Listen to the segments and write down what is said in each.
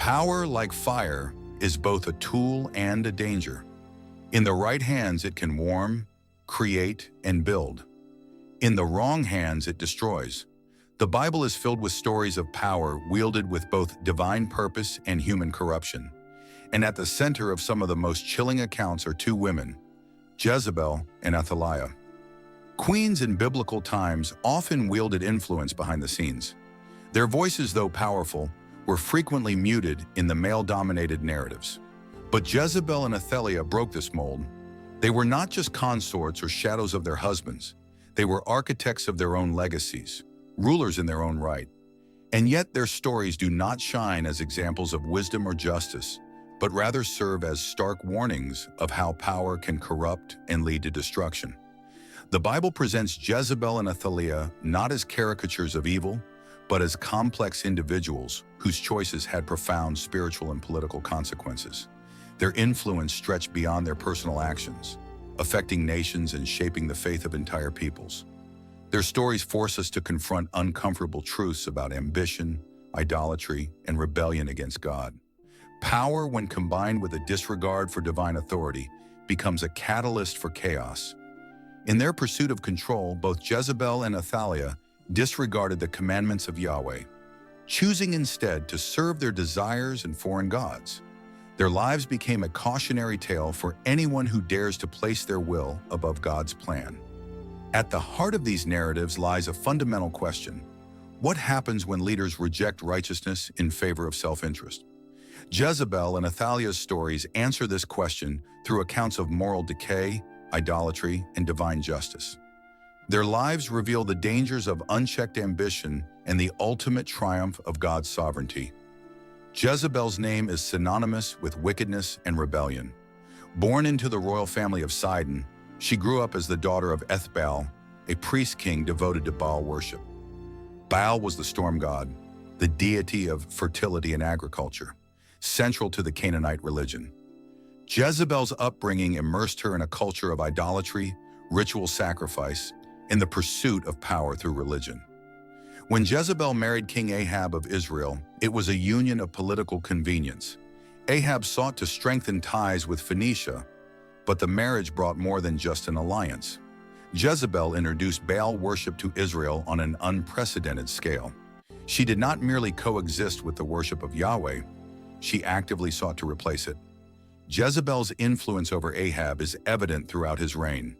Power, like fire, is both a tool and a danger. In the right hands, it can warm, create, and build. In the wrong hands, it destroys. The Bible is filled with stories of power wielded with both divine purpose and human corruption. And at the center of some of the most chilling accounts are two women, Jezebel and Athaliah. Queens in biblical times often wielded influence behind the scenes. Their voices, though powerful, were frequently muted in the male-dominated narratives. But Jezebel and Athaliah broke this mold. They were not just consorts or shadows of their husbands. They were architects of their own legacies, rulers in their own right. And yet their stories do not shine as examples of wisdom or justice, but rather serve as stark warnings of how power can corrupt and lead to destruction. The Bible presents Jezebel and Athaliah not as caricatures of evil, but as complex individuals whose choices had profound spiritual and political consequences. Their influence stretched beyond their personal actions, affecting nations and shaping the faith of entire peoples. Their stories force us to confront uncomfortable truths about ambition, idolatry, and rebellion against God. Power, when combined with a disregard for divine authority, becomes a catalyst for chaos. In their pursuit of control, both Jezebel and Athaliah disregarded the commandments of Yahweh, choosing instead to serve their desires and foreign gods. Their lives became a cautionary tale for anyone who dares to place their will above God's plan. At the heart of these narratives lies a fundamental question: what happens when leaders reject righteousness in favor of self-interest? Jezebel and Athaliah's stories answer this question through accounts of moral decay, idolatry, and divine justice. Their lives reveal the dangers of unchecked ambition and the ultimate triumph of God's sovereignty. Jezebel's name is synonymous with wickedness and rebellion. Born into the royal family of Sidon, she grew up as the daughter of Ethbaal, a priest-king devoted to Baal worship. Baal was the storm god, the deity of fertility and agriculture, central to the Canaanite religion. Jezebel's upbringing immersed her in a culture of idolatry, ritual sacrifice, and the pursuit of power through religion. When Jezebel married King Ahab of Israel, it was a union of political convenience. Ahab sought to strengthen ties with Phoenicia, but the marriage brought more than just an alliance. Jezebel introduced Baal worship to Israel on an unprecedented scale. She did not merely coexist with the worship of Yahweh, she actively sought to replace it. Jezebel's influence over Ahab is evident throughout his reign.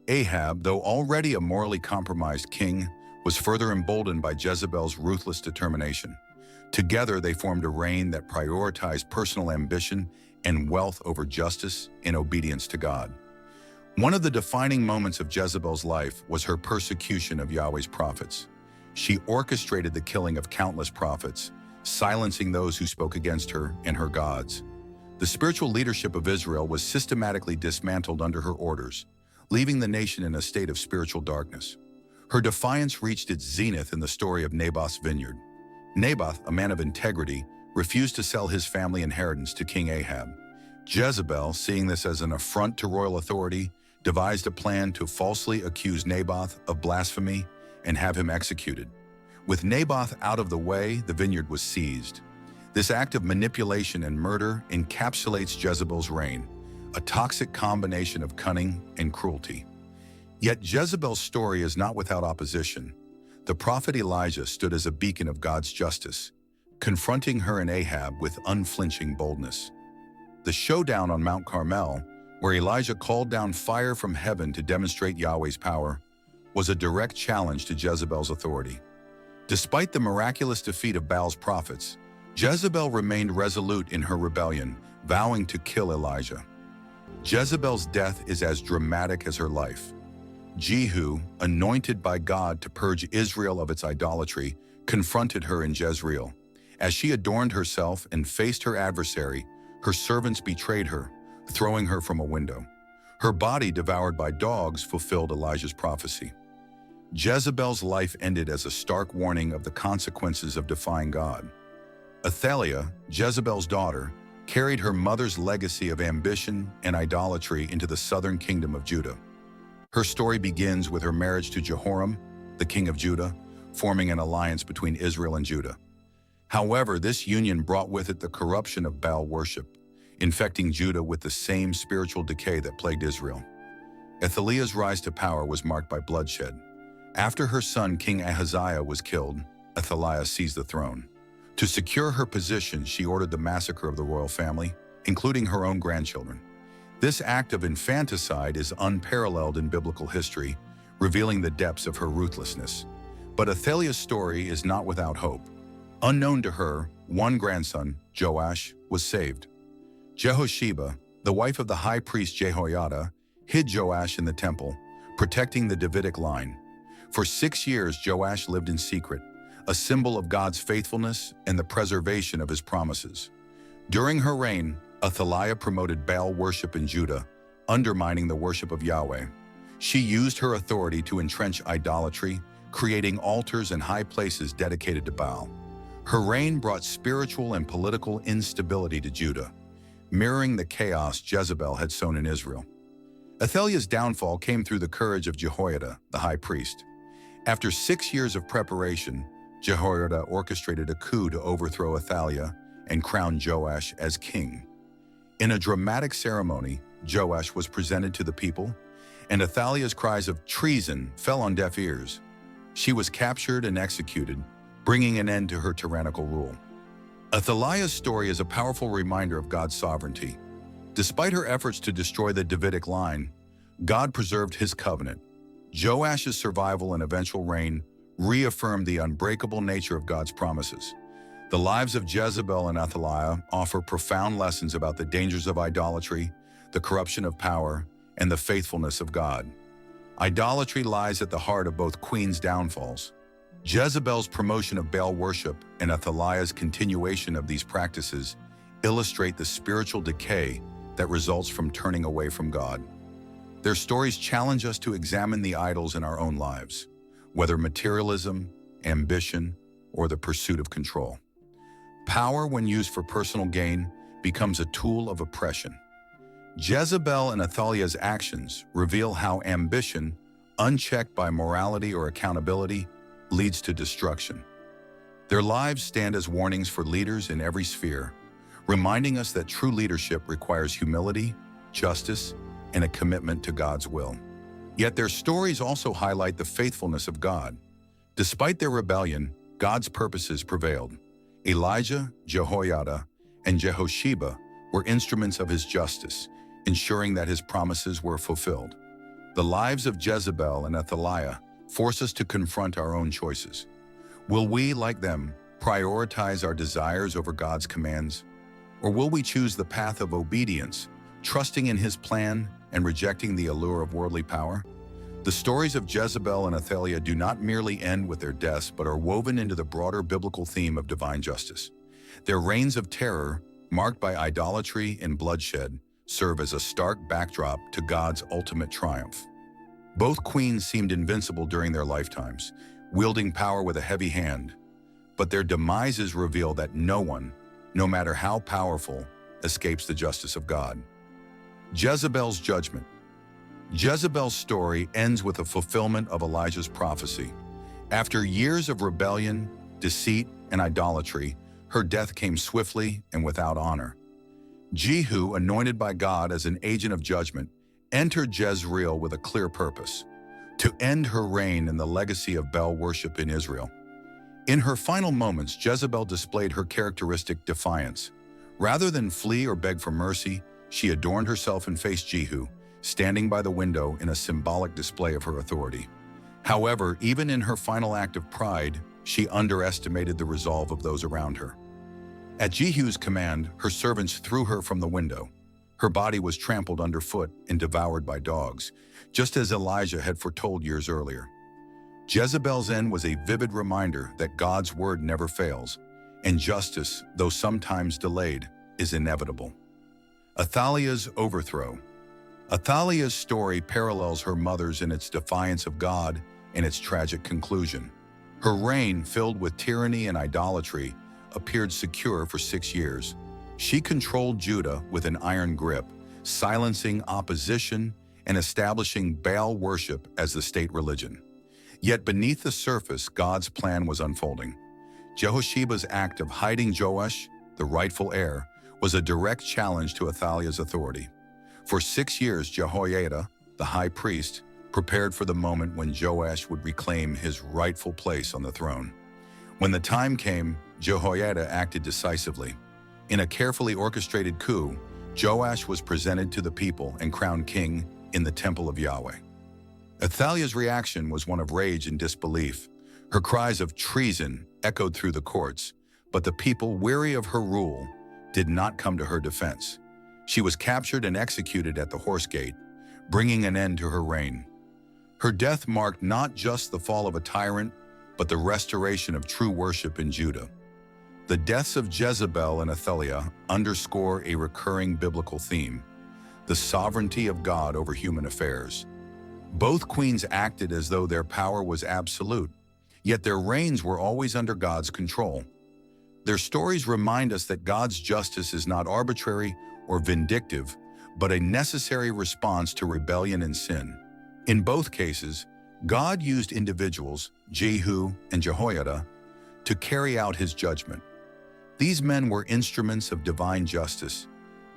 Ahab, though already a morally compromised king, was further emboldened by Jezebel's ruthless determination. Together, they formed a reign that prioritized personal ambition and wealth over justice and obedience to God. One of the defining moments of Jezebel's life was her persecution of Yahweh's prophets. She orchestrated the killing of countless prophets, silencing those who spoke against her and her gods. The spiritual leadership of Israel was systematically dismantled under her orders, leaving the nation in a state of spiritual darkness. Her defiance reached its zenith in the story of Naboth's vineyard. Naboth, a man of integrity, refused to sell his family inheritance to King Ahab. Jezebel, seeing this as an affront to royal authority, devised a plan to falsely accuse Naboth of blasphemy and have him executed. With Naboth out of the way, the vineyard was seized. This act of manipulation and murder encapsulates Jezebel's reign, a toxic combination of cunning and cruelty. Yet Jezebel's story is not without opposition. The prophet Elijah stood as a beacon of God's justice, confronting her and Ahab with unflinching boldness. The showdown on Mount Carmel, where Elijah called down fire from heaven to demonstrate Yahweh's power, was a direct challenge to Jezebel's authority. Despite the miraculous defeat of Baal's prophets, Jezebel remained resolute in her rebellion, vowing to kill Elijah. Jezebel's death is as dramatic as her life. Jehu, anointed by God to purge Israel of its idolatry, confronted her in Jezreel. As she adorned herself and faced her adversary, her servants betrayed her, throwing her from a window. Her body, devoured by dogs, fulfilled Elijah's prophecy. Jezebel's life ended as a stark warning of the consequences of defying God. Athaliah, Jezebel's daughter, carried her mother's legacy of ambition and idolatry into the southern kingdom of Judah. Her story begins with her marriage to Jehoram, the king of Judah, forming an alliance between Israel and Judah. However, this union brought with it the corruption of Baal worship, infecting Judah with the same spiritual decay that plagued Israel. Athaliah's rise to power was marked by bloodshed. After her son King Ahaziah was killed, Athaliah seized the throne. To secure her position, she ordered the massacre of the royal family, including her own grandchildren. This act of infanticide is unparalleled in biblical history, revealing the depths of her ruthlessness. But Athaliah's story is not without hope. Unknown to her, one grandson, Joash, was saved. Jehosheba, the wife of the high priest Jehoiada, hid Joash in the temple, protecting the Davidic line. For 6 years, Joash lived in secret, a symbol of God's faithfulness and the preservation of his promises. During her reign, Athaliah promoted Baal worship in Judah, undermining the worship of Yahweh. She used her authority to entrench idolatry, creating altars and high places dedicated to Baal. Her reign brought spiritual and political instability to Judah, mirroring the chaos Jezebel had sown in Israel. Athaliah's downfall came through the courage of Jehoiada, the high priest. After 6 years of preparation, Jehoiada orchestrated a coup to overthrow Athaliah and crown Joash as king. In a dramatic ceremony, Joash was presented to the people, and Athaliah's cries of treason fell on deaf ears. She was captured and executed, bringing an end to her tyrannical rule. Athaliah's story is a powerful reminder of God's sovereignty. Despite her efforts to destroy the Davidic line, God preserved his covenant. Joash's survival and eventual reign reaffirmed the unbreakable nature of God's promises. The lives of Jezebel and Athaliah offer profound lessons about the dangers of idolatry, the corruption of power, and the faithfulness of God. Idolatry lies at the heart of both queens' downfalls. Jezebel's promotion of Baal worship and Athaliah's continuation of these practices illustrate the spiritual decay that results from turning away from God. Their stories challenge us to examine the idols in our own lives, whether materialism, ambition, or the pursuit of control. Power, when used for personal gain, becomes a tool of oppression. Jezebel and Athaliah's actions reveal how ambition, unchecked by morality or accountability, leads to destruction. Their lives stand as warnings for leaders in every sphere, reminding us that true leadership requires humility, justice, and a commitment to God's will. Yet their stories also highlight the faithfulness of God. Despite their rebellion, God's purposes prevailed. Elijah, Jehoiada, and Jehosheba were instruments of his justice, ensuring that his promises were fulfilled. The lives of Jezebel and Athaliah force us to confront our own choices. Will we, like them, prioritize our desires over God's commands? Or will we choose the path of obedience, trusting in his plan and rejecting the allure of worldly power? The stories of Jezebel and Athaliah do not merely end with their deaths, but are woven into the broader biblical theme of divine justice. Their reigns of terror, marked by idolatry and bloodshed, serve as a stark backdrop to God's ultimate triumph. Both queens seemed invincible during their lifetimes, wielding power with a heavy hand, but their demises reveal that no one, no matter how powerful, escapes the justice of God. Jezebel's judgment. Jezebel's story ends with a fulfillment of Elijah's prophecy. After years of rebellion, deceit, and idolatry, her death came swiftly and without honor. Jehu, anointed by God as an agent of judgment, entered Jezreel with a clear purpose: to end her reign and the legacy of Baal worship in Israel. In her final moments, Jezebel displayed her characteristic defiance. Rather than flee or beg for mercy, she adorned herself and faced Jehu, standing by the window in a symbolic display of her authority. However, even in her final act of pride, she underestimated the resolve of those around her. At Jehu's command, her servants threw her from the window. Her body was trampled underfoot and devoured by dogs, just as Elijah had foretold years earlier. Jezebel's end was a vivid reminder that God's word never fails, and justice, though sometimes delayed, is inevitable. Athaliah's overthrow. Athaliah's story parallels her mother's in its defiance of God and its tragic conclusion. Her reign, filled with tyranny and idolatry, appeared secure for 6 years. She controlled Judah with an iron grip, silencing opposition and establishing Baal worship as the state religion. Yet beneath the surface, God's plan was unfolding. Jehosheba's act of hiding Joash, the rightful heir, was a direct challenge to Athaliah's authority. For 6 years, Jehoiada, the high priest, prepared for the moment when Joash would reclaim his rightful place on the throne. When the time came, Jehoiada acted decisively. In a carefully orchestrated coup, Joash was presented to the people and crowned king in the temple of Yahweh. Athaliah's reaction was one of rage and disbelief. Her cries of treason echoed through the courts, but the people, weary of her rule, did not come to her defense. She was captured and executed at the Horse Gate, bringing an end to her reign. Her death marked not just the fall of a tyrant, but the restoration of true worship in Judah. The deaths of Jezebel and Athaliah underscore a recurring biblical theme: the sovereignty of God over human affairs. Both queens acted as though their power was absolute, yet their reigns were always under God's control. Their stories remind us that God's justice is not arbitrary or vindictive, but a necessary response to rebellion and sin. In both cases, God used individuals, Jehu and Jehoiada, to carry out his judgment. These men were instruments of divine justice,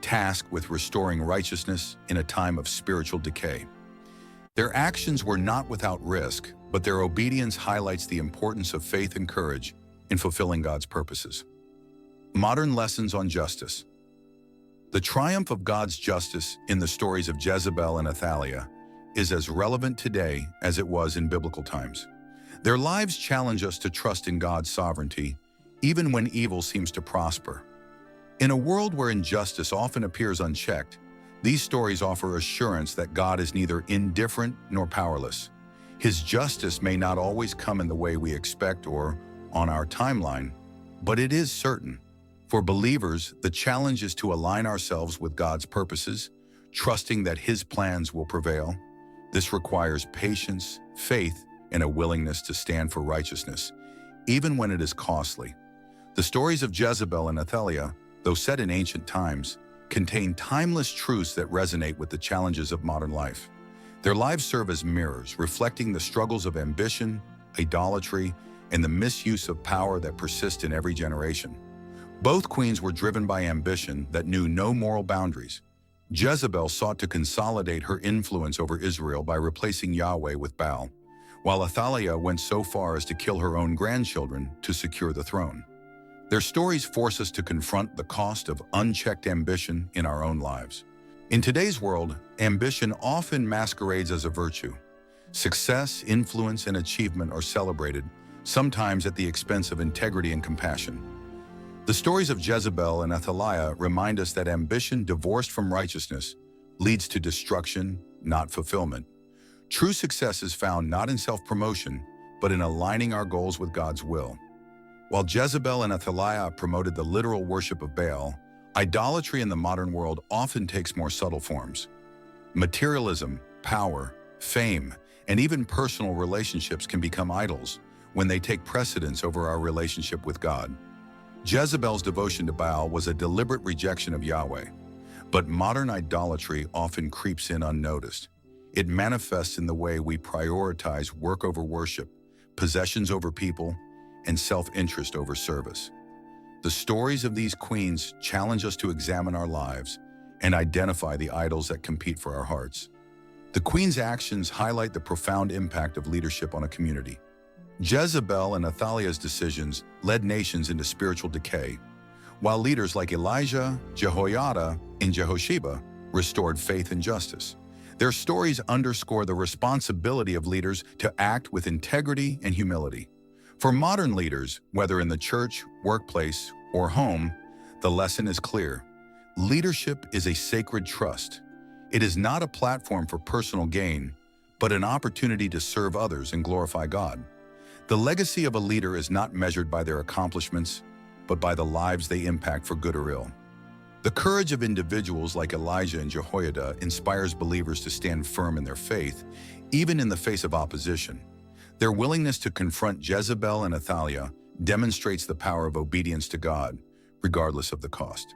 tasked with restoring righteousness in a time of spiritual decay. Their actions were not without risk, but their obedience highlights the importance of faith and courage in fulfilling God's purposes. Modern lessons on justice. The triumph of God's justice in the stories of Jezebel and Athaliah is as relevant today as it was in biblical times. Their lives challenge us to trust in God's sovereignty, even when evil seems to prosper. In a world where injustice often appears unchecked, these stories offer assurance that God is neither indifferent nor powerless. His justice may not always come in the way we expect or on our timeline, but it is certain. For believers, the challenge is to align ourselves with God's purposes, trusting that his plans will prevail. This requires patience, faith, and a willingness to stand for righteousness, even when it is costly. The stories of Jezebel and Athaliah, though set in ancient times, contain timeless truths that resonate with the challenges of modern life. Their lives serve as mirrors, reflecting the struggles of ambition, idolatry, and the misuse of power that persist in every generation. Both queens were driven by ambition that knew no moral boundaries. Jezebel sought to consolidate her influence over Israel by replacing Yahweh with Baal, while Athaliah went so far as to kill her own grandchildren to secure the throne. Their stories force us to confront the cost of unchecked ambition in our own lives. In today's world, ambition often masquerades as a virtue. Success, influence, and achievement are celebrated, sometimes at the expense of integrity and compassion. The stories of Jezebel and Athaliah remind us that ambition divorced from righteousness leads to destruction, not fulfillment. True success is found not in self-promotion, but in aligning our goals with God's will. While Jezebel and Athaliah promoted the literal worship of Baal, idolatry in the modern world often takes more subtle forms. Materialism, power, fame, and even personal relationships can become idols when they take precedence over our relationship with God. Jezebel's devotion to Baal was a deliberate rejection of Yahweh, but modern idolatry often creeps in unnoticed. It manifests in the way we prioritize work over worship, possessions over people, and self-interest over service. The stories of these queens challenge us to examine our lives and identify the idols that compete for our hearts. The queen's actions highlight the profound impact of leadership on a community. Jezebel and Athaliah's decisions led nations into spiritual decay, while leaders like Elijah, Jehoiada, and Jehosheba restored faith and justice. Their stories underscore the responsibility of leaders to act with integrity and humility. For modern leaders, whether in the church, workplace, or home, the lesson is clear. Leadership is a sacred trust. It is not a platform for personal gain, but an opportunity to serve others and glorify God. The legacy of a leader is not measured by their accomplishments, but by the lives they impact for good or ill. The courage of individuals like Elijah and Jehoiada inspires believers to stand firm in their faith, even in the face of opposition. Their willingness to confront Jezebel and Athaliah demonstrates the power of obedience to God, regardless of the cost.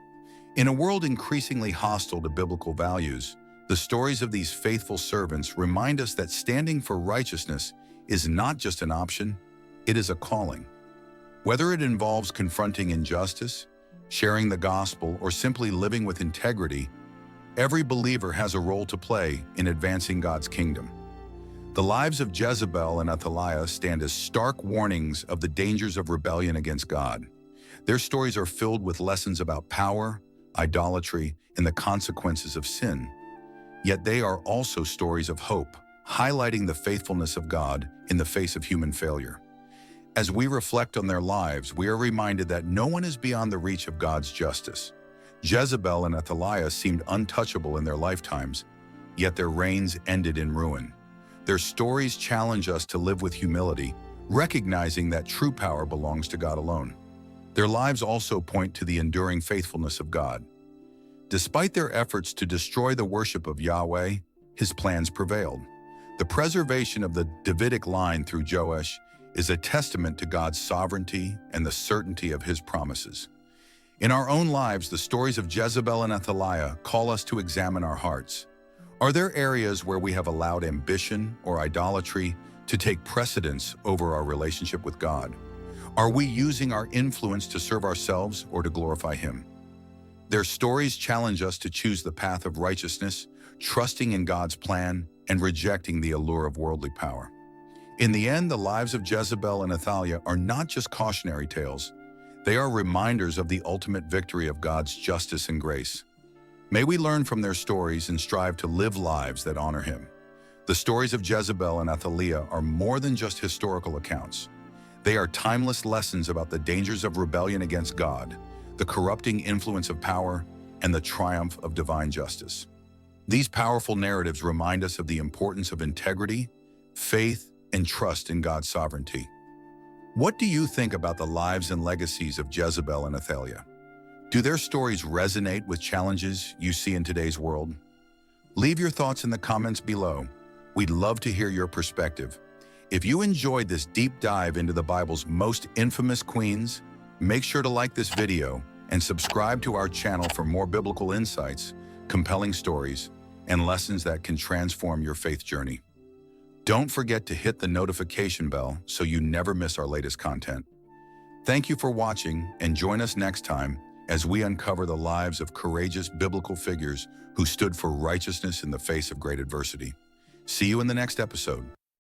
In a world increasingly hostile to biblical values, the stories of these faithful servants remind us that standing for righteousness is not just an option, it is a calling. Whether it involves confronting injustice, sharing the gospel, or simply living with integrity, every believer has a role to play in advancing God's kingdom. The lives of Jezebel and Athaliah stand as stark warnings of the dangers of rebellion against God. Their stories are filled with lessons about power, idolatry, and the consequences of sin. Yet they are also stories of hope, highlighting the faithfulness of God in the face of human failure. As we reflect on their lives, we are reminded that no one is beyond the reach of God's justice. Jezebel and Athaliah seemed untouchable in their lifetimes, yet their reigns ended in ruin. Their stories challenge us to live with humility, recognizing that true power belongs to God alone. Their lives also point to the enduring faithfulness of God. Despite their efforts to destroy the worship of Yahweh, his plans prevailed. The preservation of the Davidic line through Joash is a testament to God's sovereignty and the certainty of his promises. In our own lives, the stories of Jezebel and Athaliah call us to examine our hearts. Are there areas where we have allowed ambition or idolatry to take precedence over our relationship with God? Are we using our influence to serve ourselves or to glorify him? Their stories challenge us to choose the path of righteousness, trusting in God's plan and rejecting the allure of worldly power. In the end, the lives of Jezebel and Athaliah are not just cautionary tales. They are reminders of the ultimate victory of God's justice and grace. May we learn from their stories and strive to live lives that honor him. The stories of Jezebel and Athaliah are more than just historical accounts. They are timeless lessons about the dangers of rebellion against God, the corrupting influence of power, and the triumph of divine justice. These powerful narratives remind us of the importance of integrity, faith, and trust in God's sovereignty. What do you think about the lives and legacies of Jezebel and Athaliah? Do their stories resonate with challenges you see in today's world? Leave your thoughts in the comments below. We'd love to hear your perspective. If you enjoyed this deep dive into the Bible's most infamous queens, make sure to like this video and subscribe to our channel for more biblical insights, compelling stories, and lessons that can transform your faith journey. Don't forget to hit the notification bell so you never miss our latest content. Thank you for watching, and join us next time as we uncover the lives of courageous biblical figures who stood for righteousness in the face of great adversity. See you in the next episode.